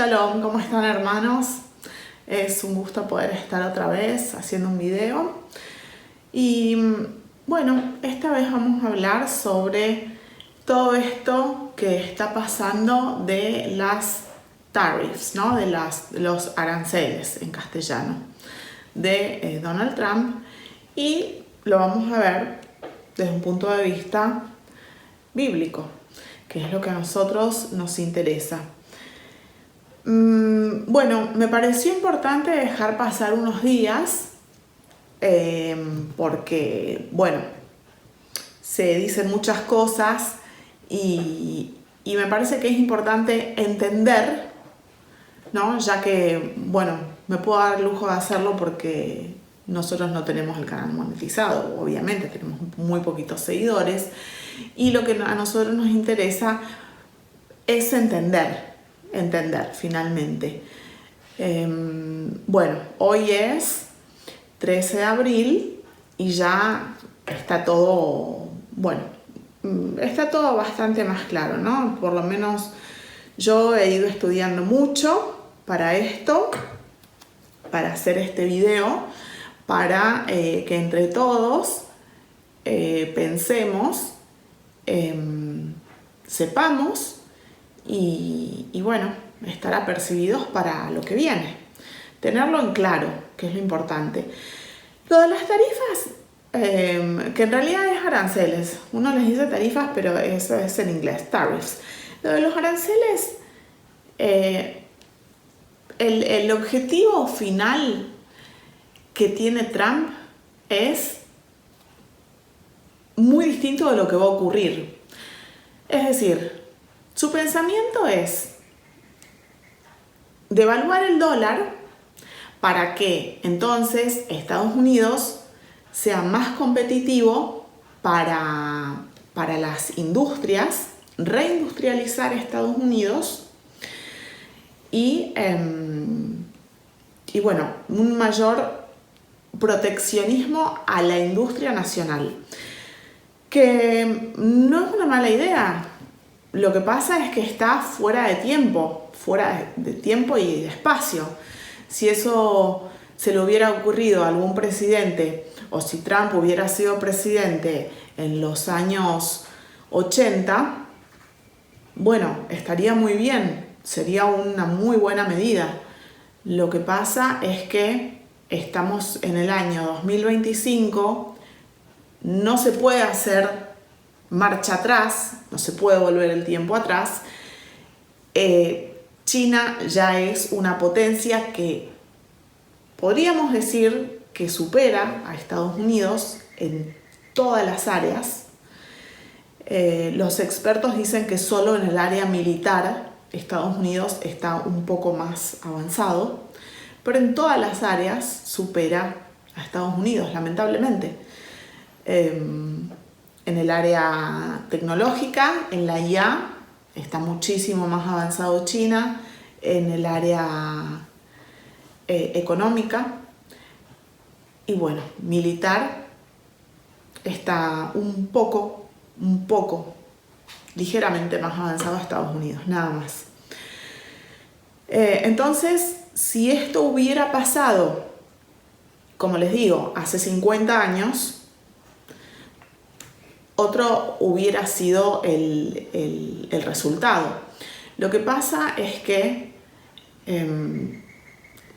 Shalom, ¿cómo están, hermanos? Es un gusto poder estar otra vez haciendo un video. Y bueno, esta vez vamos a hablar sobre todo esto que está pasando de las tariffs, ¿no? De los aranceles en castellano de Donald Trump, y lo vamos a ver desde un punto de vista bíblico, que es lo que a nosotros nos interesa. Bueno, me pareció importante dejar pasar unos días porque, bueno, se dicen muchas cosas y me parece que es importante entender, ¿no? Ya que, bueno, me puedo dar el lujo de hacerlo porque nosotros no tenemos el canal monetizado, obviamente, tenemos muy poquitos seguidores, y lo que a nosotros nos interesa es entender finalmente. Bueno, hoy es 13 de abril y ya está todo, bueno, está todo bastante más claro, ¿no? Por lo menos yo he ido estudiando mucho para esto, para hacer este video, para que entre todos pensemos, sepamos y bueno, estar apercibidos para lo que viene. Tenerlo en claro, que es lo importante. Lo de las tarifas, que en realidad es aranceles. Uno les dice tarifas, pero eso es en inglés, tariffs. Lo de los aranceles, el objetivo final que tiene Trump es muy distinto de lo que va a ocurrir. Es decir, su pensamiento es devaluar el dólar para que entonces Estados Unidos sea más competitivo para las industrias, reindustrializar Estados Unidos y bueno, un mayor proteccionismo a la industria nacional, que no es una mala idea. Lo que pasa es que está fuera de tiempo y de espacio. Si eso se le hubiera ocurrido a algún presidente, o si Trump hubiera sido presidente en los años 80, bueno, estaría muy bien, sería una muy buena medida. Lo que pasa es que estamos en el año 2025, no se puede hacer marcha atrás, no se puede volver el tiempo atrás. China ya es una potencia que podríamos decir que supera a Estados Unidos en todas las áreas. Los expertos dicen que solo en el área militar Estados Unidos está un poco más avanzado, pero en todas las áreas supera a Estados Unidos, lamentablemente. En el área tecnológica, en la IA, está muchísimo más avanzado China. En el área económica y bueno, militar, está un poco, ligeramente más avanzado Estados Unidos, nada más. Entonces, si esto hubiera pasado, como les digo, hace 50 años, otro hubiera sido el resultado. Lo que pasa es que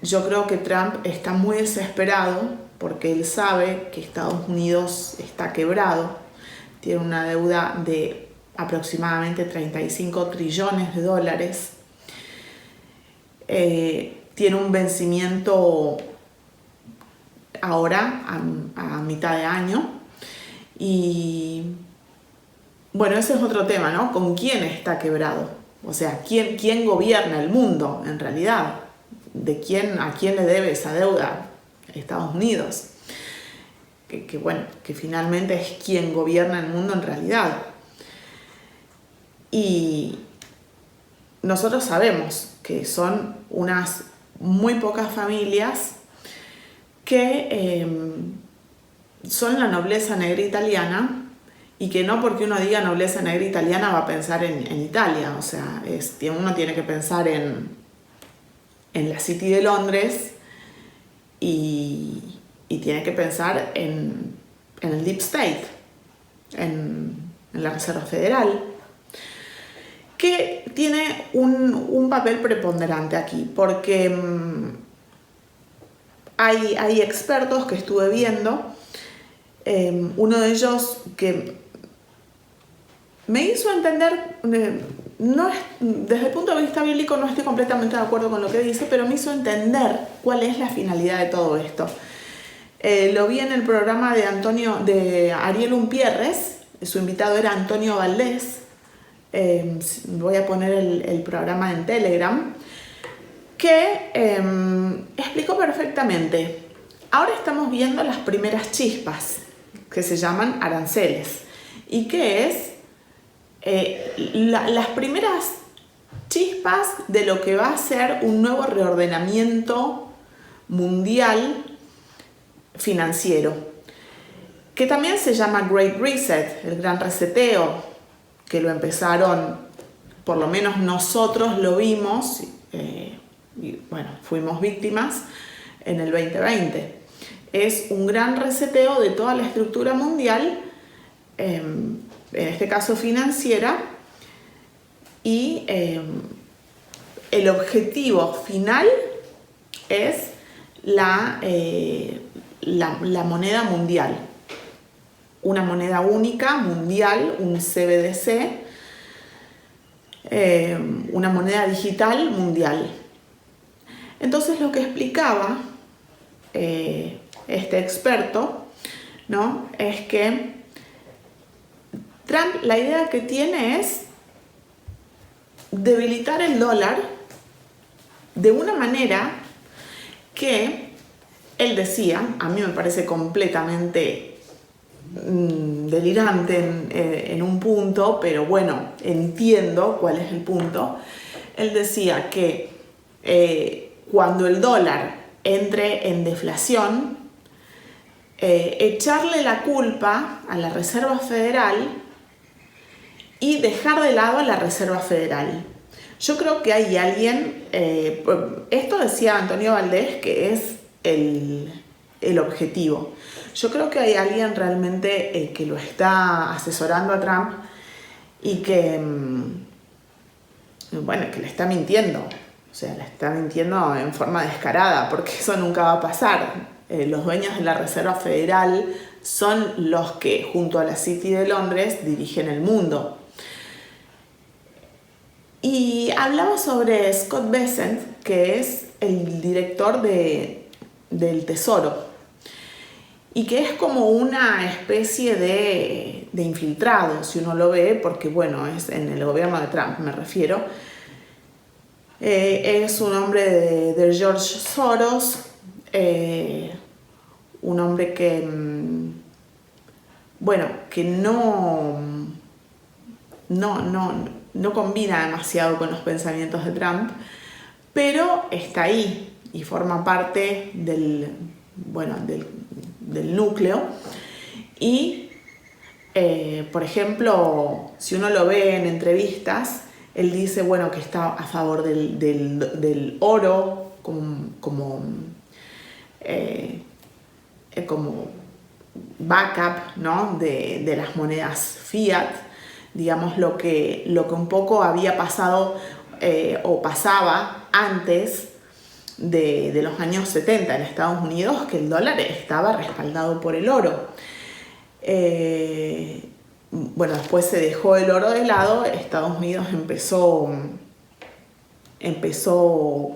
yo creo que Trump está muy desesperado porque él sabe que Estados Unidos está quebrado, tiene una deuda de aproximadamente 35 trillones de dólares, tiene un vencimiento ahora a mitad de año. Y bueno, ese es otro tema, ¿no? ¿Con quién está quebrado? O sea, ¿quién gobierna el mundo en realidad? ¿A quién le debe esa deuda? Estados Unidos. Que finalmente es quien gobierna el mundo en realidad. Y nosotros sabemos que son unas muy pocas familias que son la nobleza negra italiana, y que no porque uno diga nobleza negra italiana va a pensar en Italia. O sea, uno tiene que pensar en en la City de Londres y tiene que pensar en el Deep State, en la Reserva Federal, que tiene un papel preponderante aquí, porque hay expertos que estuve viendo, uno de ellos que me hizo entender, desde el punto de vista bíblico no estoy completamente de acuerdo con lo que dice, pero me hizo entender cuál es la finalidad de todo esto. Lo vi en el programa de Ariel Umpierres, su invitado era Antonio Valdés. Voy a poner el programa en Telegram, que explicó perfectamente. Ahora estamos viendo las primeras chispas, que se llaman aranceles, y que es las primeras chispas de lo que va a ser un nuevo reordenamiento mundial financiero, que también se llama Great Reset, el gran reseteo, que lo empezaron, por lo menos nosotros lo vimos, y bueno, fuimos víctimas en el 2020. Es un gran reseteo de toda la estructura mundial, en este caso financiera, y el objetivo final es la moneda mundial, una moneda única mundial, un CBDC, una moneda digital mundial. Entonces lo que explicaba este experto, ¿no?, es que Trump, la idea que tiene es debilitar el dólar de una manera que él decía, a mí me parece completamente delirante en un punto, pero bueno, entiendo cuál es el punto. Él decía que cuando el dólar entre en deflación, echarle la culpa a la Reserva Federal y dejar de lado a la Reserva Federal. Yo creo que hay alguien, esto decía Antonio Valdés, que es el objetivo. Yo creo que hay alguien realmente que lo está asesorando a Trump y que, bueno, que le está mintiendo. O sea, le está mintiendo en forma descarada, porque eso nunca va a pasar. Los dueños de la Reserva Federal son los que, junto a la City de Londres, dirigen el mundo. Y hablaba sobre Scott Bessent, que es el director del Tesoro, y que es como una especie de infiltrado, si uno lo ve, porque bueno, es en el gobierno de Trump, me refiero. Es un hombre de George Soros, un hombre que, bueno, que no combina demasiado con los pensamientos de Trump, pero está ahí y forma parte del núcleo. Y, por ejemplo, si uno lo ve en entrevistas, él dice, bueno, que está a favor del oro como backup, ¿no?, de las monedas fiat, digamos, lo que un poco había pasado o pasaba antes de los años 70 en Estados Unidos, que el dólar estaba respaldado por el oro. Bueno, después se dejó el oro de lado, Estados Unidos empezó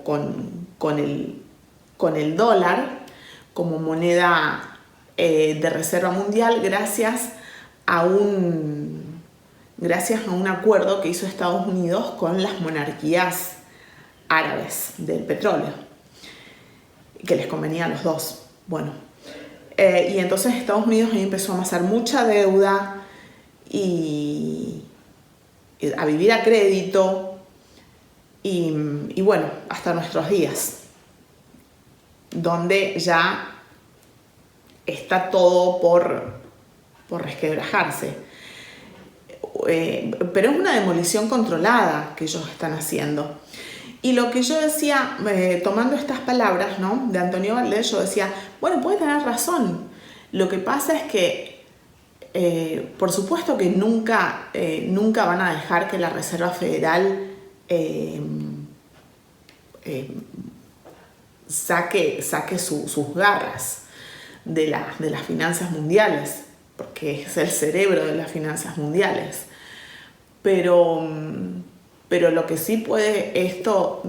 con el dólar como moneda de reserva mundial gracias a un acuerdo que hizo Estados Unidos con las monarquías árabes del petróleo, que les convenía a los dos. Bueno, y entonces Estados Unidos ahí empezó a amasar mucha deuda y a vivir a crédito y bueno, hasta nuestros días, donde ya está todo por resquebrajarse. Pero es una demolición controlada que ellos están haciendo. Y lo que yo decía, tomando estas palabras, ¿no?, de Antonio Valdés, yo decía, bueno, puede tener razón. Lo que pasa es que, por supuesto que nunca van a dejar que la Reserva Federal saque sus garras de las finanzas mundiales, porque es el cerebro de las finanzas mundiales. Pero lo que sí puede esto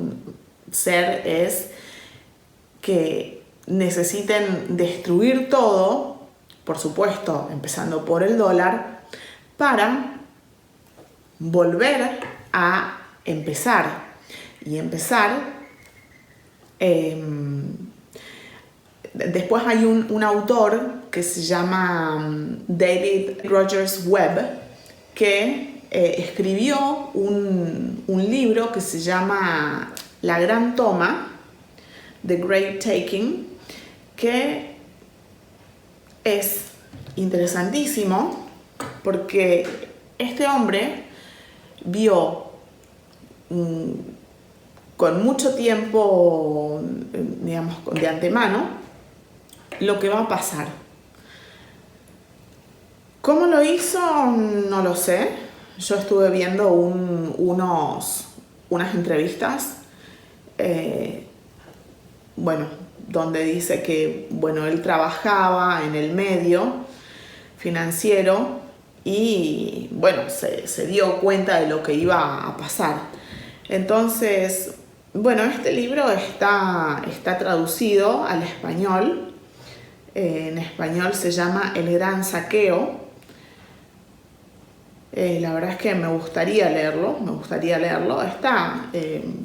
ser es que necesiten destruir todo, por supuesto, empezando por el dólar, para volver a empezar. Y después hay un autor que se llama David Rogers Webb, que escribió un libro que se llama La Gran Toma, The Great Taking, que es interesantísimo porque este hombre vio con mucho tiempo, digamos, de antemano, lo que va a pasar. ¿Cómo lo hizo? No lo sé. Yo estuve viendo unas entrevistas, donde dice que, él trabajaba en el medio financiero y, se dio cuenta de lo que iba a pasar. Entonces, este libro está traducido al español. En español se llama El Gran Saqueo. La verdad es que me gustaría leerlo. Está,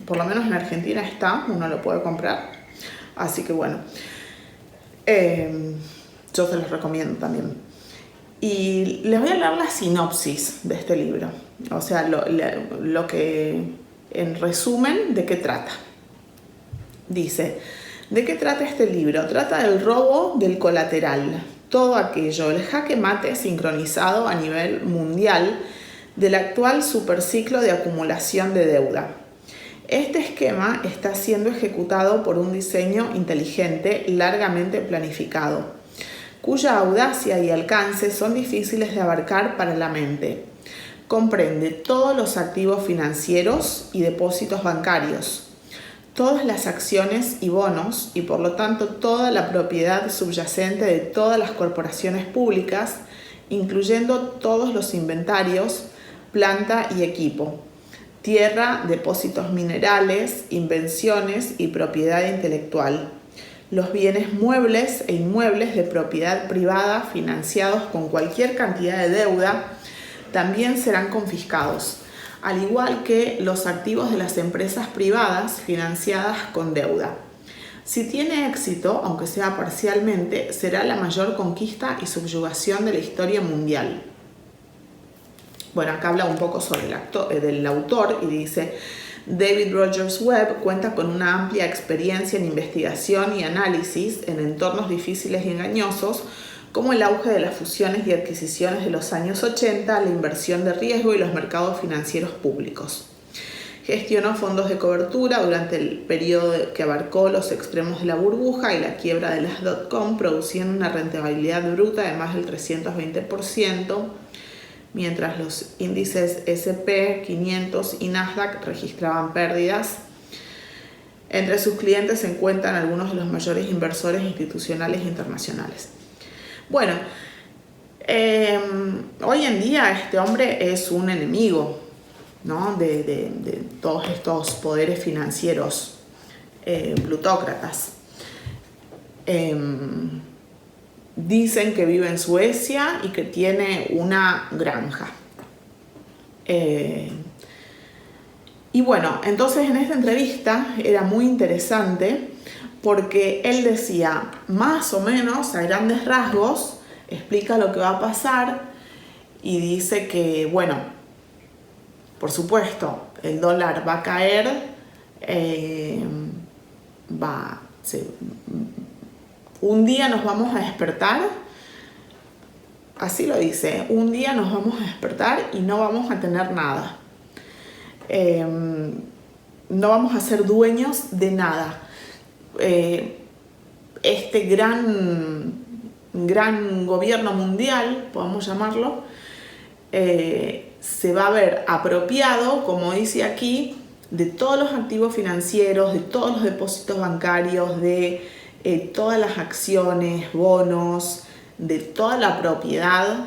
por lo menos en Argentina está, uno lo puede comprar. Así que yo se los recomiendo también. Y les voy a leer la sinopsis de este libro. O sea, lo que, en resumen, de qué trata. Dice, ¿de qué trata este libro? Trata del robo del colateral. Todo aquello, el jaque mate sincronizado a nivel mundial del actual superciclo de acumulación de deuda. Este esquema está siendo ejecutado por un diseño inteligente largamente planificado, cuya audacia y alcance son difíciles de abarcar para la mente. Comprende todos los activos financieros y depósitos bancarios, todas las acciones y bonos y por lo tanto toda la propiedad subyacente de todas las corporaciones públicas, incluyendo todos los inventarios, planta y equipo, tierra, depósitos minerales, invenciones y propiedad intelectual, los bienes muebles e inmuebles de propiedad privada financiados con cualquier cantidad de deuda también serán confiscados, al igual que los activos de las empresas privadas financiadas con deuda. Si tiene éxito, aunque sea parcialmente, será la mayor conquista y subyugación de la historia mundial. Acá habla un poco sobre del autor y dice, David Rogers Webb cuenta con una amplia experiencia en investigación y análisis en entornos difíciles y engañosos, como el auge de las fusiones y adquisiciones de los años 80, la inversión de riesgo y los mercados financieros públicos. Gestionó fondos de cobertura durante el periodo que abarcó los extremos de la burbuja y la quiebra de las .com, produciendo una rentabilidad bruta de más del 320%, mientras los índices S&P 500 y Nasdaq registraban pérdidas. Entre sus clientes se encuentran algunos de los mayores inversores institucionales internacionales. Hoy en día este hombre es un enemigo, ¿no?, de todos estos poderes financieros plutócratas. Dicen que vive en Suecia y que tiene una granja. Entonces en esta entrevista era muy interesante porque él decía, más o menos, a grandes rasgos, explica lo que va a pasar y dice que, por supuesto, el dólar va a caer, un día nos vamos a despertar, así lo dice, un día nos vamos a despertar y no vamos a tener nada. no vamos a ser dueños de nada. Este gran gobierno mundial, podemos llamarlo, se va a ver apropiado, como dice aquí, de todos los activos financieros, de todos los depósitos bancarios, de todas las acciones, bonos, de toda la propiedad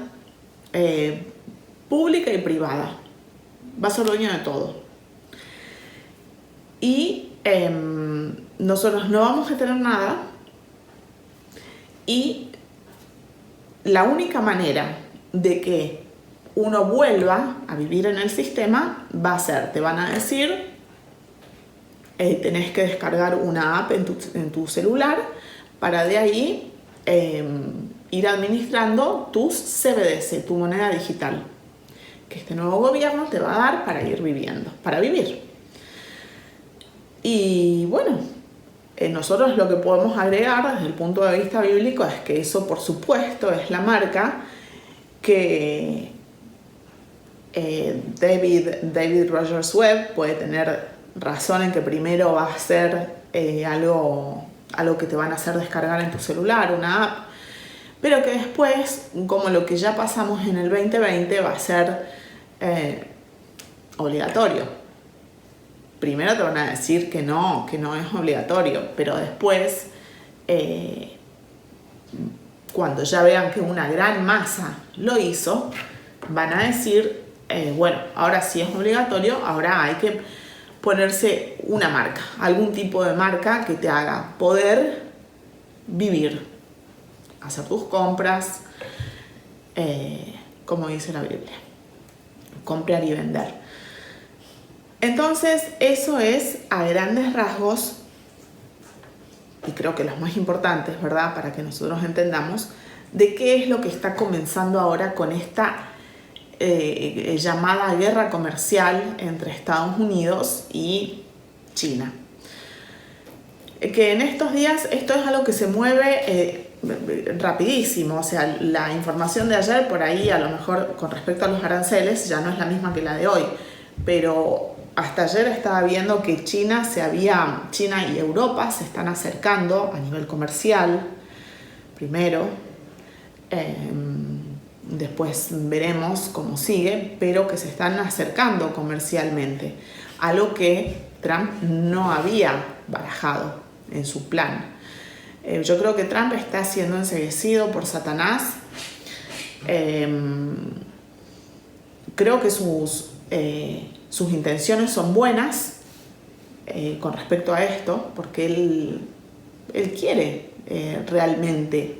pública y privada. Va a ser dueño de todo. Y nosotros no vamos a tener nada, y la única manera de que uno vuelva a vivir en el sistema va a ser, te van a decir, tenés que descargar una app en tu celular para de ahí ir administrando tus CBDC, tu moneda digital, que este nuevo gobierno te va a dar para ir viviendo, para vivir. Y bueno, nosotros lo que podemos agregar desde el punto de vista bíblico es que eso, por supuesto, es la marca que David Rogers Webb puede tener razón en que primero va a ser algo que te van a hacer descargar en tu celular, una app, pero que después, como lo que ya pasamos en el 2020, va a ser obligatorio. Primero te van a decir que no es obligatorio, pero después, cuando ya vean que una gran masa lo hizo, van a decir, bueno, ahora sí es obligatorio, ahora hay que ponerse una marca, algún tipo de marca que te haga poder vivir, hacer tus compras, como dice la Biblia, comprar y vender. Entonces, eso es a grandes rasgos, y creo que los más importantes, ¿verdad? Para que nosotros entendamos de qué es lo que está comenzando ahora con esta llamada guerra comercial entre Estados Unidos y China. Que en estos días esto es algo que se mueve rapidísimo, o sea, la información de ayer por ahí a lo mejor con respecto a los aranceles ya no es la misma que la de hoy, pero hasta ayer estaba viendo que China y Europa se están acercando a nivel comercial, primero, después veremos cómo sigue, pero que se están acercando comercialmente, algo que Trump no había barajado en su plan. Yo creo que Trump está siendo enceguecido por Satanás. Creo que sus intenciones son buenas con respecto a esto, porque él quiere realmente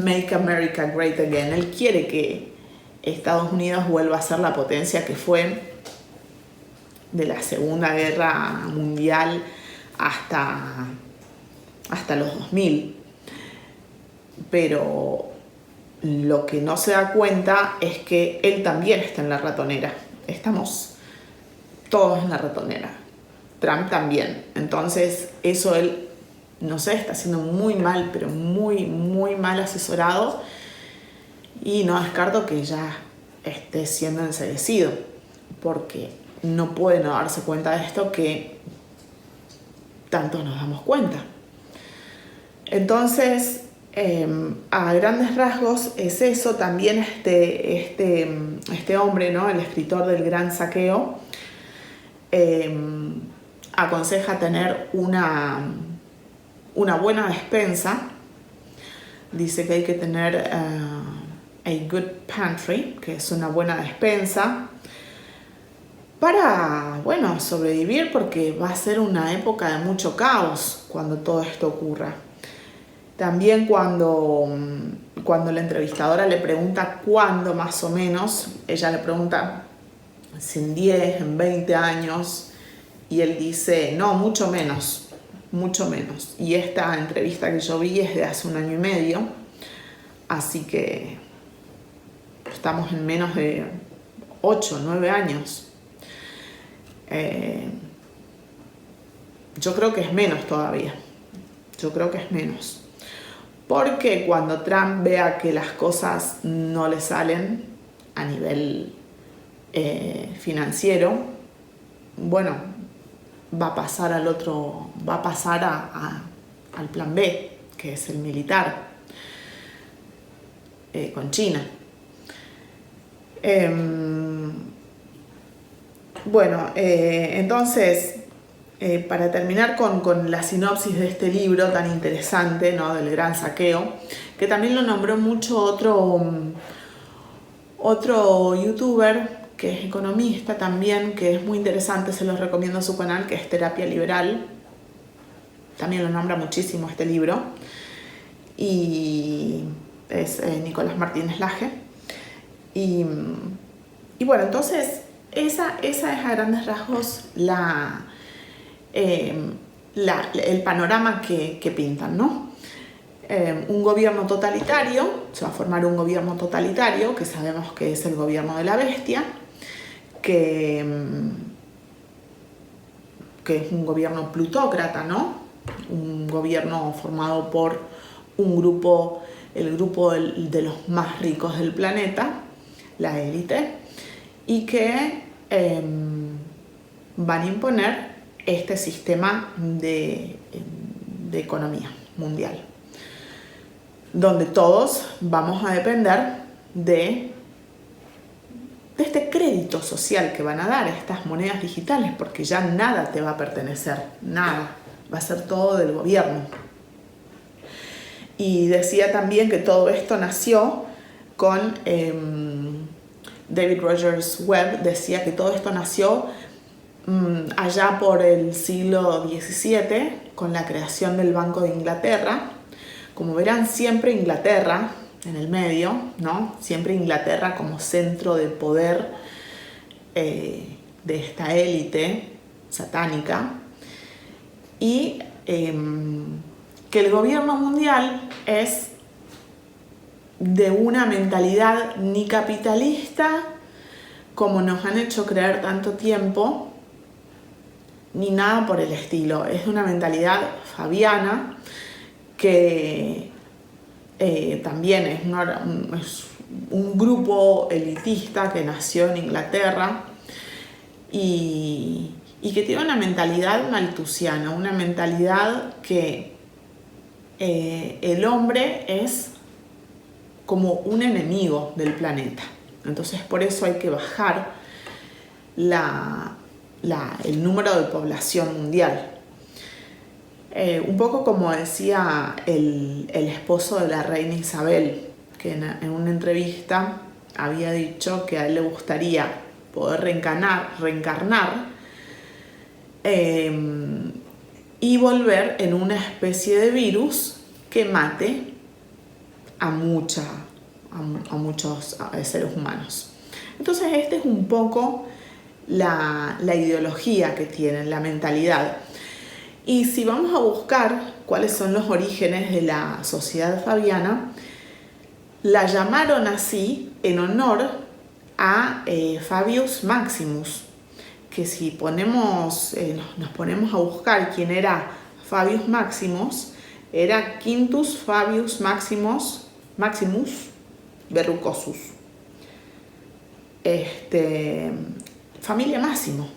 make America great again. Él quiere que Estados Unidos vuelva a ser la potencia que fue de la Segunda Guerra Mundial hasta los 2000. Pero lo que no se da cuenta es que él también está en la ratonera. Estamos todos en la ratonera. Trump también. Entonces, eso él, no sé, está siendo muy mal, pero muy, muy mal asesorado. Y no descarto que ya esté siendo enceguecido, porque no puede no darse cuenta de esto que tanto nos damos cuenta. Entonces, a grandes rasgos es eso. También este hombre, ¿no? El escritor del Gran Saqueo, aconseja tener una buena despensa. Dice que hay que tener a good pantry, que es una buena despensa, para, bueno, sobrevivir, porque va a ser una época de mucho caos cuando todo esto ocurra. También cuando la entrevistadora le pregunta cuándo más o menos, ella le pregunta si en 10, en 20 años, y él dice, no, mucho menos. Y esta entrevista que yo vi es de hace 1 año y medio, así que estamos en menos de 8, 9 años. Yo creo que es menos todavía. Porque cuando Trump vea que las cosas no le salen a nivel financiero, bueno, va a pasar al plan B, que es el militar, con China. Entonces, para terminar con la sinopsis de este libro tan interesante, ¿no?, del Gran Saqueo, que también lo nombró mucho otro youtuber que es economista también, que es muy interesante, se los recomiendo su canal, que es Terapia Liberal. También lo nombra muchísimo este libro. Y es Nicolás Martínez Laje. Y bueno, entonces esa es a grandes rasgos el panorama que pintan, ¿no? Un gobierno totalitario, se va a formar un gobierno totalitario, que sabemos que es el gobierno de la bestia, que es un gobierno plutócrata, ¿no? Un gobierno formado por el grupo de los más ricos del planeta, la élite, y que van a imponer este sistema de economía mundial, donde todos vamos a depender de este crédito social que van a dar, estas monedas digitales, porque ya nada te va a pertenecer, nada, va a ser todo del gobierno. Y decía también que todo esto nació con David Rogers Webb, decía que todo esto nació allá por el siglo XVII, con la creación del Banco de Inglaterra. Como verán, siempre Inglaterra en el medio, ¿no? Siempre Inglaterra como centro de poder de esta élite satánica. Y que el gobierno mundial es de una mentalidad ni capitalista, como nos han hecho creer tanto tiempo, ni nada por el estilo. Es una mentalidad fabiana que también es un grupo elitista que nació en Inglaterra y que tiene una mentalidad malthusiana, una mentalidad que el hombre es como un enemigo del planeta. Entonces por eso hay que bajar el número de población mundial. Un poco como decía el esposo de la reina Isabel, que en una entrevista había dicho que a él le gustaría poder reencarnar y volver en una especie de virus que mate a muchos seres humanos. Entonces este es un poco la ideología que tienen, la mentalidad. Y si vamos a buscar cuáles son los orígenes de la sociedad fabiana, la llamaron así en honor a Fabius Maximus, que si nos ponemos a buscar quién era Fabius Maximus, era Quintus Fabius Maximus Verrucosus. Familia Máximo,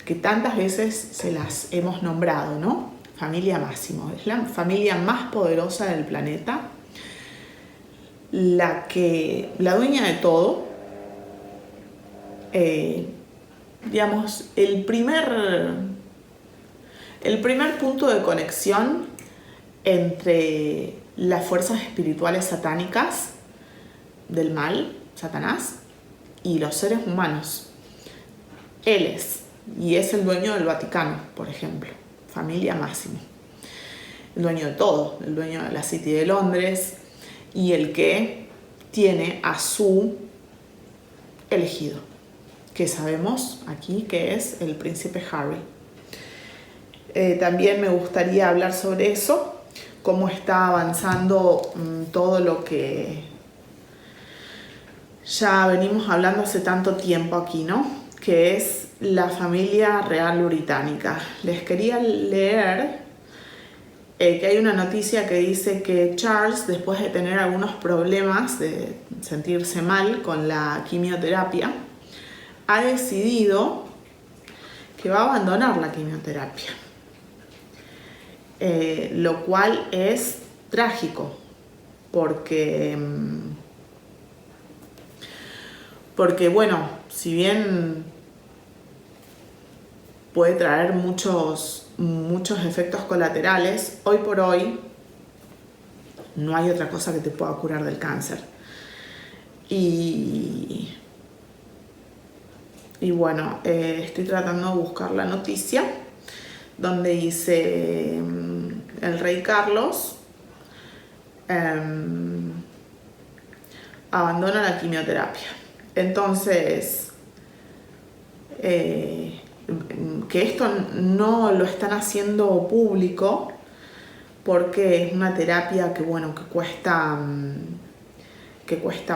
que tantas veces se las hemos nombrado, ¿no? Familia Máximo, es la familia más poderosa del planeta, la dueña de todo. Digamos, el primer punto de conexión entre las fuerzas espirituales satánicas del mal, Satanás, y los seres humanos. Él es el dueño del Vaticano, por ejemplo, familia Máximo. El dueño de todo, el dueño de la City de Londres y el que tiene a su elegido, que sabemos aquí que es el príncipe Harry. También me gustaría hablar sobre eso, cómo está avanzando todo lo que ya venimos hablando hace tanto tiempo aquí, ¿no? Que es la familia real británica. Les quería leer que hay una noticia que dice que Charles, después de tener algunos problemas, de sentirse mal con la quimioterapia, ha decidido que va a abandonar la quimioterapia, lo cual es trágico, porque bueno, si bien puede traer muchos efectos colaterales, hoy por hoy no hay otra cosa que te pueda curar del cáncer. Y bueno, estoy tratando de buscar la noticia donde dice el rey Carlos abandona la quimioterapia. Entonces, que esto no lo están haciendo público porque es una terapia que cuesta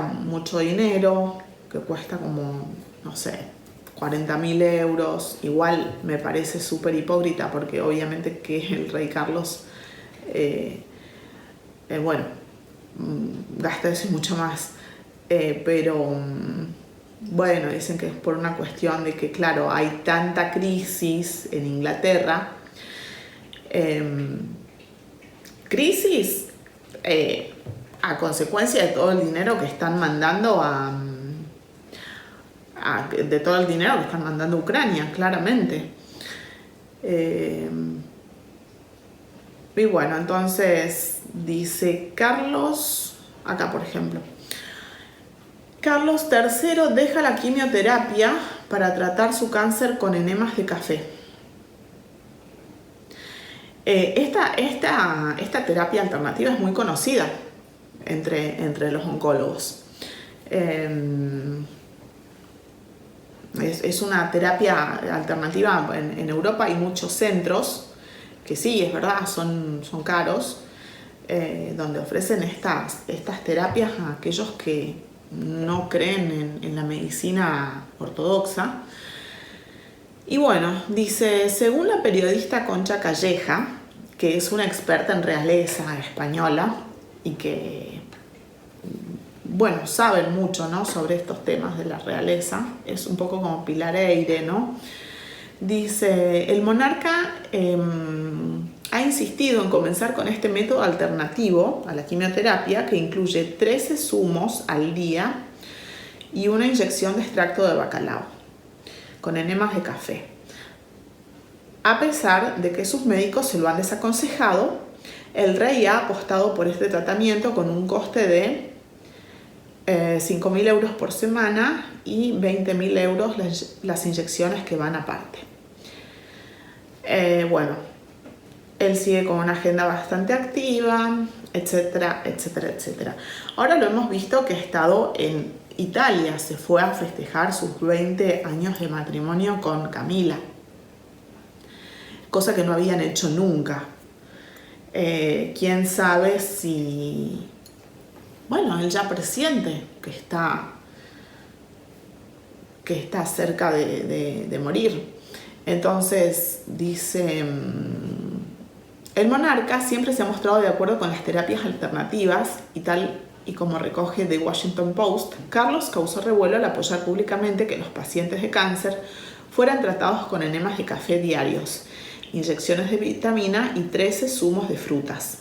mucho dinero, que cuesta como, no sé, 40.000 euros. Igual me parece súper hipócrita porque obviamente que el rey Carlos gasta eso y mucho más, pero bueno, dicen que es por una cuestión de que, claro, hay tanta crisis en Inglaterra, crisis a consecuencia de todo el dinero que están mandando a Ucrania, claramente. Y bueno, entonces dice Carlos, acá por ejemplo, Carlos III deja la quimioterapia para tratar su cáncer con enemas de café. Esta terapia alternativa es muy conocida entre los oncólogos. Es una terapia alternativa. En Europa hay muchos centros que sí, es verdad, son caros, donde ofrecen estas terapias a aquellos que no creen en la medicina ortodoxa. Y bueno, dice, según la periodista Concha Calleja, que es una experta en realeza española y que, bueno, saben mucho, ¿no?, sobre estos temas de la realeza, es un poco como Pilar Eyre, ¿no? Dice, el monarca ha insistido en comenzar con este método alternativo a la quimioterapia que incluye 13 zumos al día y una inyección de extracto de bacalao con enemas de café. A pesar de que sus médicos se lo han desaconsejado, el rey ha apostado por este tratamiento con un coste de 5.000 euros por semana y 20.000 euros las inyecciones que van aparte. Bueno, él sigue con una agenda bastante activa, etcétera, etcétera, etcétera. Ahora lo hemos visto que ha estado en Italia, se fue a festejar sus 20 años de matrimonio con Camila, cosa que no habían hecho nunca. Quién sabe si, bueno, él ya presiente que está cerca de morir. Entonces dice, el monarca siempre se ha mostrado de acuerdo con las terapias alternativas y tal y como recoge The Washington Post, Carlos causó revuelo al apoyar públicamente que los pacientes de cáncer fueran tratados con enemas de café diarios, inyecciones de vitamina y 13 zumos de frutas.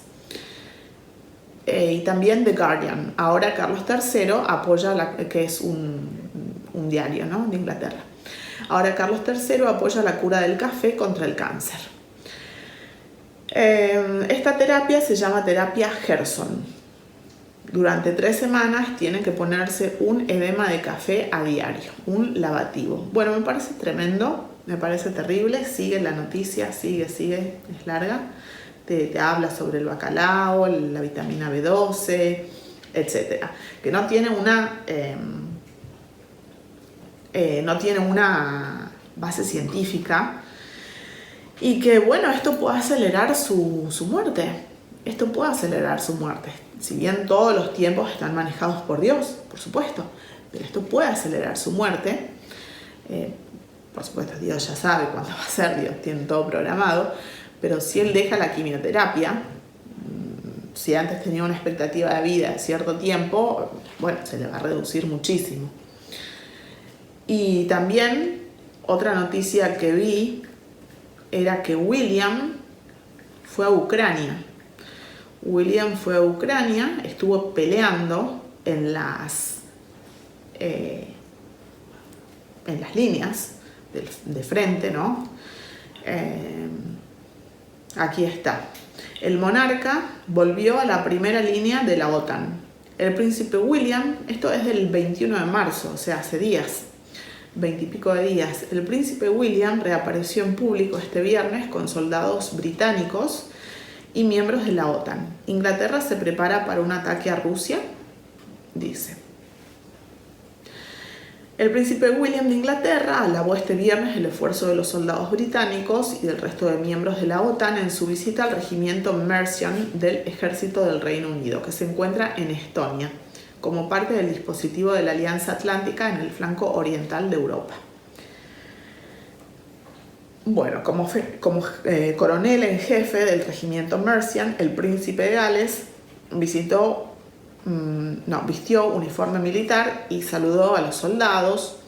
Y también The Guardian, ahora Carlos III apoya, que es un diario, ¿no?, de Inglaterra. Ahora Carlos III apoya la cura del café contra el cáncer. Esta terapia se llama terapia Gerson. Durante 3 semanas tienen que ponerse un edema de café a diario, un lavativo. Bueno, me parece tremendo, me parece terrible. Sigue la noticia, sigue, es larga. Te habla sobre el bacalao, la vitamina B12, etc. Que no tiene una base científica y que, bueno, esto puede acelerar su muerte. Esto puede acelerar su muerte. Si bien todos los tiempos están manejados por Dios, por supuesto, pero esto puede acelerar su muerte. Por supuesto, Dios ya sabe cuándo va a ser, Dios tiene todo programado, pero si él deja la quimioterapia, si antes tenía una expectativa de vida de cierto tiempo, bueno, se le va a reducir muchísimo. Y también Otra noticia que vi era que William fue a Ucrania. William fue a Ucrania, estuvo peleando en las líneas de frente, ¿no? Aquí está. El monarca volvió a la primera línea de la OTAN. El príncipe William, esto es del 21 de marzo, o sea, hace días, 20 y pico de días. El príncipe William reapareció en público este viernes con soldados británicos y miembros de la OTAN. Inglaterra se prepara para un ataque a Rusia, dice. El príncipe William de Inglaterra alabó este viernes el esfuerzo de los soldados británicos y del resto de miembros de la OTAN en su visita al regimiento Mercian del Ejército del Reino Unido, que se encuentra en Estonia, como parte del dispositivo de la Alianza Atlántica en el flanco oriental de Europa. Bueno, como coronel en jefe del regimiento Mercian, el príncipe de Gales vistió uniforme militar y saludó a los soldados.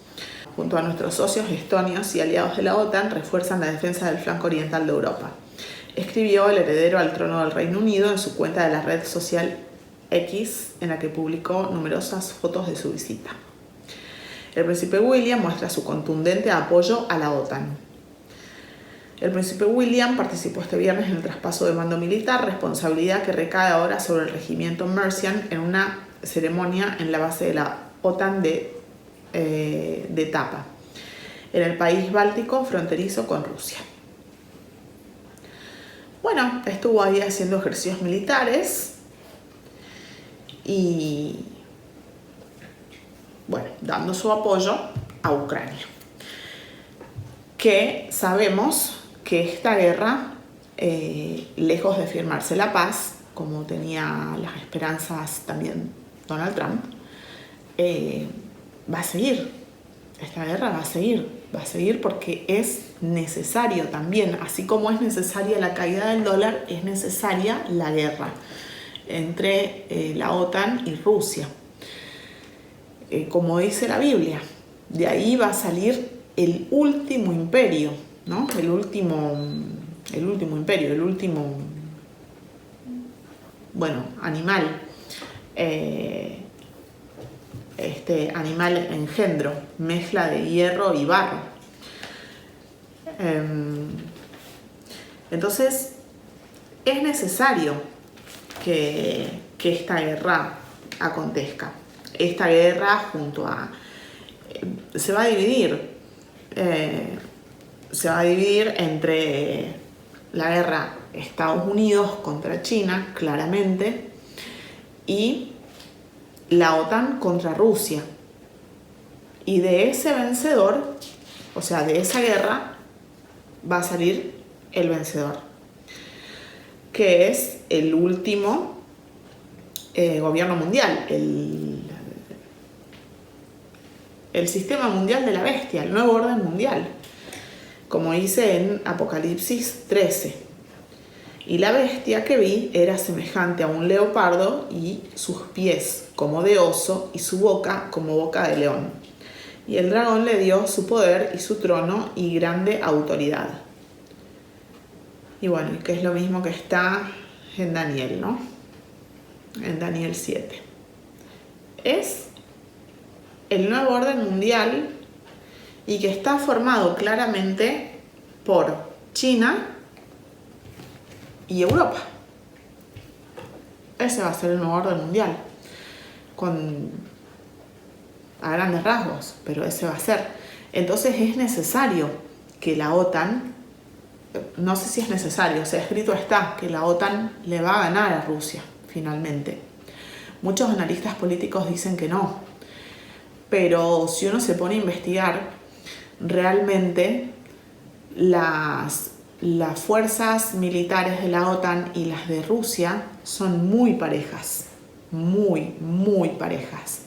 Junto a nuestros socios estonios y aliados de la OTAN, refuerzan la defensa del flanco oriental de Europa, escribió el heredero al trono del Reino Unido en su cuenta de la red social X, en la que publicó numerosas fotos de su visita. El príncipe William muestra su contundente apoyo a la OTAN. El príncipe William participó este viernes en el traspaso de mando militar, responsabilidad que recae ahora sobre el regimiento Mercian en una ceremonia en la base de la OTAN de Tapa, en el país báltico fronterizo con Rusia. Bueno, estuvo ahí haciendo ejercicios militares y, bueno, dando su apoyo a Ucrania, que sabemos que esta guerra, lejos de firmarse la paz, como tenía las esperanzas también Donald Trump, va a seguir. Esta guerra va a seguir porque es necesario también, así como es necesaria la caída del dólar, es necesaria la guerra entre la OTAN y Rusia. Como dice la Biblia, de ahí va a salir el último imperio, ¿no? El último imperio, el último, animal, animal engendro, mezcla de hierro y barro. Entonces, es necesario que esta guerra acontezca. Esta guerra se va a dividir. Se va a dividir entre la guerra Estados Unidos contra China, claramente, y la OTAN contra Rusia. Y de ese vencedor, o sea, de esa guerra, va a salir el vencedor, que es el último gobierno mundial, el sistema mundial de la bestia, el nuevo orden mundial, como dice en Apocalipsis 13. Y la bestia que vi era semejante a un leopardo y sus pies como de oso y su boca como boca de león. Y el dragón le dio su poder y su trono y grande autoridad. Y bueno, que es lo mismo que está en Daniel, ¿no? En Daniel 7. Es el nuevo orden mundial y que está formado claramente por China y Europa. Ese va a ser el nuevo orden mundial, a grandes rasgos, pero ese va a ser. Entonces es necesario que la OTAN, no sé si es necesario, o sea, escrito está que la OTAN le va a ganar a Rusia finalmente. Muchos analistas políticos dicen que no, pero si uno se pone a investigar, realmente las fuerzas militares de la OTAN y las de Rusia son muy parejas, muy, muy parejas.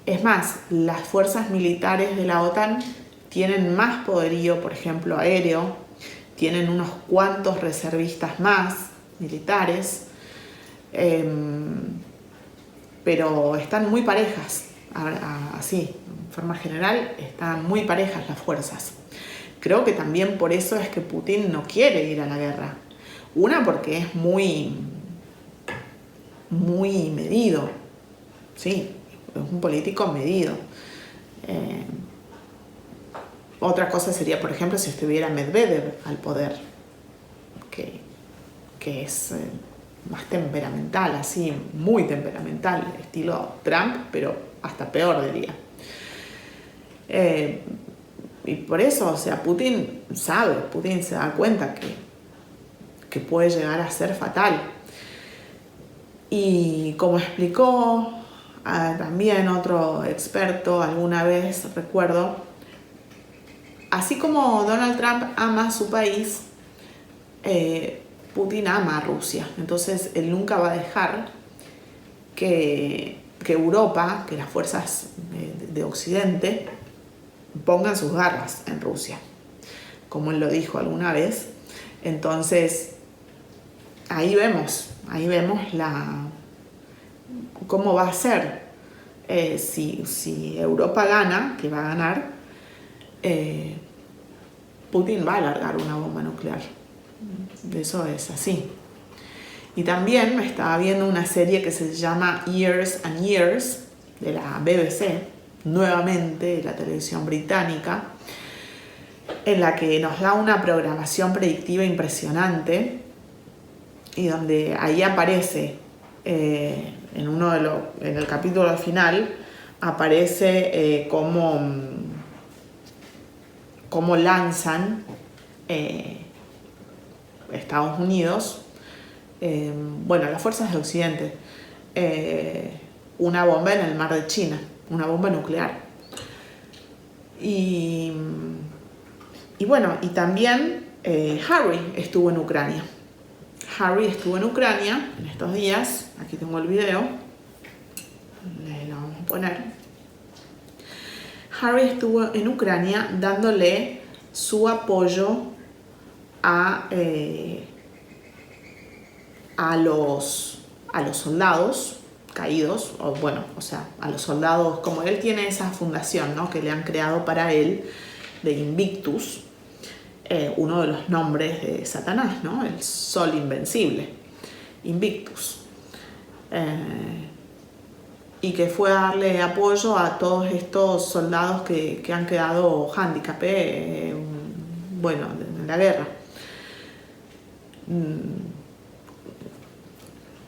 Es más, las fuerzas militares de la OTAN tienen más poderío, por ejemplo, aéreo, tienen unos cuantos reservistas más militares, pero están muy parejas. así, en forma general, están muy parejas las fuerzas. Creo que también por eso es que Putin no quiere ir a la guerra. Una, porque es muy medido, sí, es un político medido. Otra cosa sería, por ejemplo, si estuviera Medvedev al poder, que es más temperamental, así, muy temperamental, estilo Trump, pero hasta peor, diría. Y por eso, o sea, Putin se da cuenta que puede llegar a ser fatal. Y como explicó también otro experto alguna vez, recuerdo, así como Donald Trump ama a su país, Putin ama a Rusia. Entonces él nunca va a dejar que Europa, que las fuerzas de Occidente, pongan sus garras en Rusia, como él lo dijo alguna vez. Entonces ahí vemos cómo va a ser. Si Europa gana, que va a ganar, Putin va a largar una bomba nuclear. Eso es así. Y también me estaba viendo una serie que se llama Years and Years, de la BBC, nuevamente de la televisión británica, en la que nos da una programación predictiva impresionante y donde ahí aparece, en el capítulo final, aparece cómo lanzan Estados Unidos, las fuerzas de Occidente, una bomba en el mar de China, una bomba nuclear. Y también Harry estuvo en Ucrania. Harry estuvo en Ucrania en estos días. Aquí tengo el video. Lo vamos a poner. Harry estuvo en Ucrania dándole su apoyo a los soldados caídos, a los soldados, como él tiene esa fundación, ¿no?, que le han creado para él, de Invictus, uno de los nombres de Satanás, ¿no?, el Sol Invencible, Invictus, y que fue a darle apoyo a todos estos soldados que han quedado handicapé, en la guerra.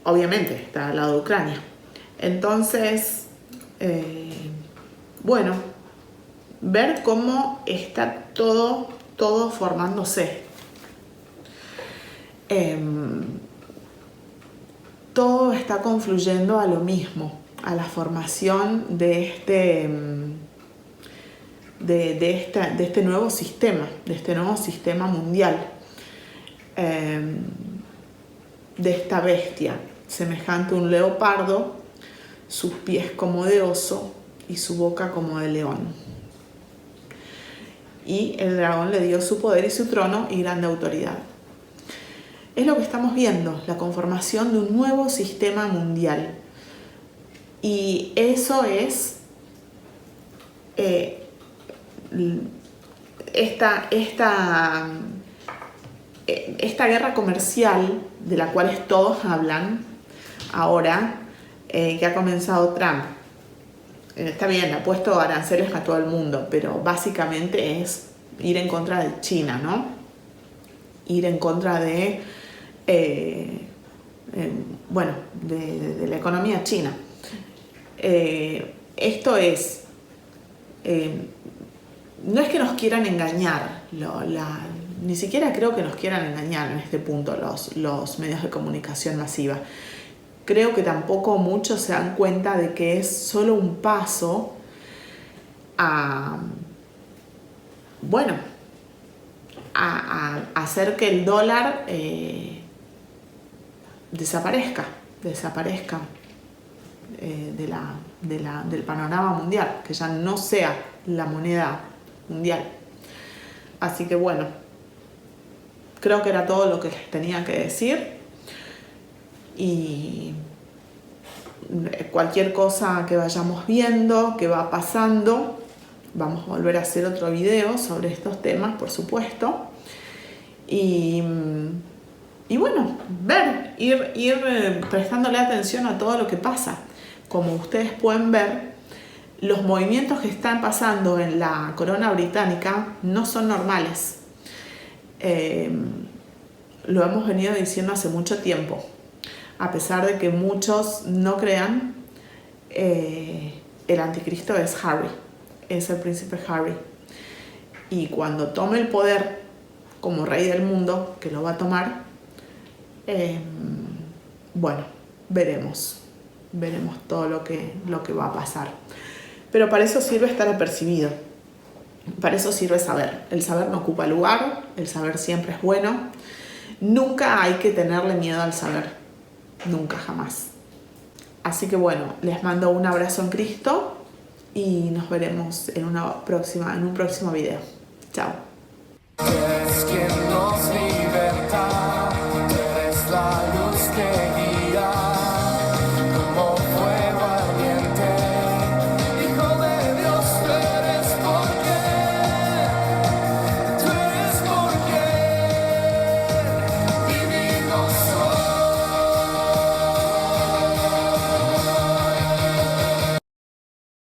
Obviamente está al lado de Ucrania. Entonces, ver cómo está todo formándose. Todo está confluyendo a lo mismo, a la formación de este nuevo sistema mundial, de esta bestia, semejante a un leopardo, sus pies como de oso y su boca como de león. Y el dragón le dio su poder y su trono y grande autoridad. Es lo que estamos viendo, la conformación de un nuevo sistema mundial. Y eso es esta guerra comercial de la cual todos hablan ahora, que ha comenzado Trump. Está bien, ha puesto aranceles a todo el mundo, pero básicamente es ir en contra de China, ¿no? Ir en contra de la economía china. Esto es, no es que nos quieran engañar, ni siquiera creo que nos quieran engañar en este punto los medios de comunicación masiva. Creo que tampoco muchos se dan cuenta de que es solo un paso a hacer que el dólar desaparezca del panorama mundial, que ya no sea la moneda mundial. Así que creo que era todo lo que les tenía que decir. Y cualquier cosa que vayamos viendo, que va pasando, vamos a volver a hacer otro video sobre estos temas, por supuesto. Y bueno, ir prestándole atención a todo lo que pasa. Como ustedes pueden ver, los movimientos que están pasando en la corona británica no son normales. Lo hemos venido diciendo hace mucho tiempo. A pesar de que muchos no crean, el anticristo es Harry, es el príncipe Harry. Y cuando tome el poder como rey del mundo, que lo va a tomar, bueno, veremos todo lo que va a pasar. Pero para eso sirve estar apercibido, para eso sirve saber. El saber no ocupa lugar, el saber siempre es bueno. Nunca hay que tenerle miedo al saber, nunca, jamás. Así que bueno, les mando un abrazo en Cristo y nos veremos en un próximo video. Chao.